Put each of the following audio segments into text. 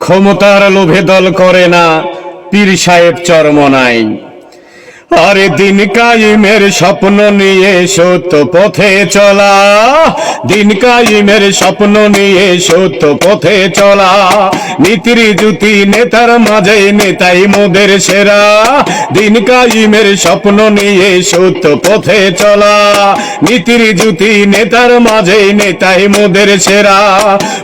ক্ষমতার লোভে দল করে না পীর সাহেব চরমনাই। আরে দিন কায়েমের স্বপ্ন নিয়ে সত্য পথে চলা, দিন কায়েমের স্বপ্ন নিয়ে সত্য পথে চলা। নীতির জ্যোতি নেতার মাঝে নেতাই মোদের সেরা, দিন কায়েমের স্বপ্ন নিয়ে সত্য পথে চলা। নীতির জ্যোতি নেতার মাঝে নেতাই মোদের সেরা।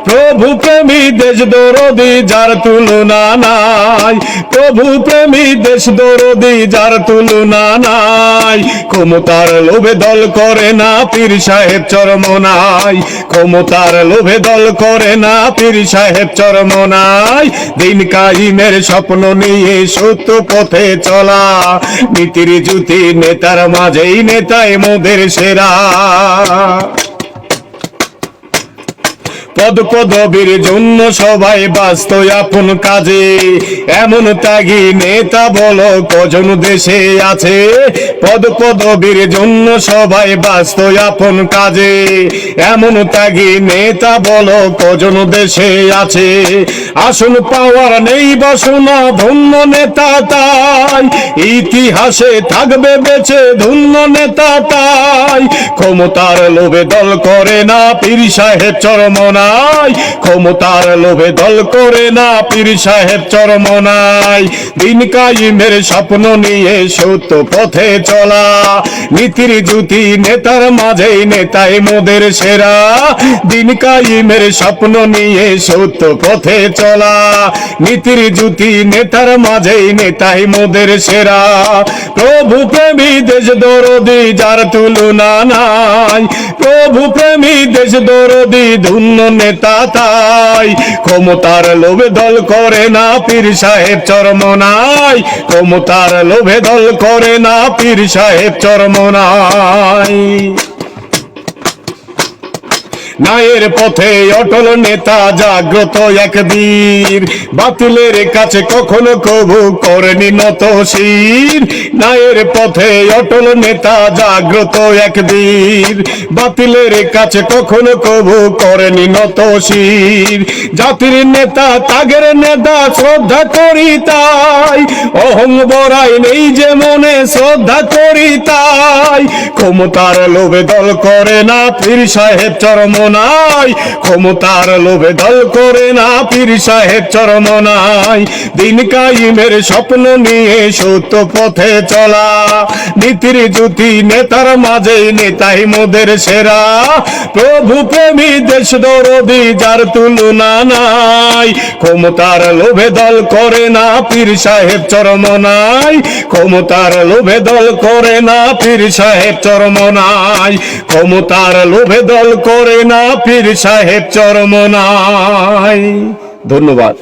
প্রভু প্রেমী দেশ দরদি যার তুলনা নাই, প্রভু প্রেমী দেশ দরদি যার তুলনা নাই। ক্ষমতার লোভে দল করে না পীর সাহেব চরমনাই, ক্ষমতার লোভে দল করে না পীর সাহেব চরমনাই। দিন কায়েমের স্বপ্ন নিয়ে সত্য পথে চলা, নীতির জ্যোতি নেতার মাঝেই নেতাই মোদের সেরা। পদ পদবীর জন্য সবাই ব্যস্ত আপন কাজে, এমন ত্যাগী নেতা বলো কজন দেশে আছে। পদ পদবীর জন্য সবাই ব্যস্ত আপন কাজে, এমন ত্যাগী নেতা বলো কজন দেশে আছে। আসন পাওয়ার নেই বাসনা ধন্য নেতা তাই, ইতিহাসে থাকবে বেঁচে ধন্য নেতা তাই। ক্ষমতার লোভে দল করে না পীর সাহেব চরমনাই, ক্ষমতার লোভে দল করে না পীর সাহেব চরমনাই। দিন কায়েমের স্বপ্ন নিয়ে সত্য পথে চলা, নীতির জ্যোতি নেতার মাঝে নেতাই মোদের সেরা। দিন কায়েমের স্বপ্ন নিয়ে সত্য পথে চলা, নীতির জ্যোতি নেতার মাঝে নেতাই মোদের সেরা। প্রভু প্রেমী দেশ দরদি যার তুলনা নাই, প্রভু প্রেমী দেশ দরদি ধন্য নেতা তাই। ক্ষমতার লোভে দল করে না পীর সাহেব চরমনাই, ক্ষমতার লোভে দল করে না পীর সাহেব চরমনাই। ন্যায়ের পথে অটল নেতা জাগ্রত এক বীর, বাতিলের কাছে কখনো কবু করেনি নত শির। ন্যায়ের পথে অটল নেতা জাগ্রত এক বীর, বাতিলের কাছে কখনো কবু করেনি নত শির। জাতির নেতা ত্যাগের নেতা শ্রদ্ধা করি তাই, অহং বড়াই নেই যে মনে শ্রদ্ধা করি তাই। ক্ষমতার লোভে দল করে না পীর সাহেব চরমনাই, ক্ষমতার লোভে দল করে না পীর সাহেব চরমনাই। দিন কায়েমের স্বপ্ন নিয়ে সত্য পথে চলা, নীতির জ্যোতি নেতার মাঝে নেতাই মোদের সেরা। প্রভু প্রেমী দেশ দরদি যার তুলনা নাই, ক্ষমতার লোভে দল করে না পীর সাহেব চরমনাই, ক্ষমতার লোভে দল করে না পীর সাহেব চরমনাই, ক্ষমতার লোভে দল করে না পীর সাহেব চরমনাই। ধন্যবাদ।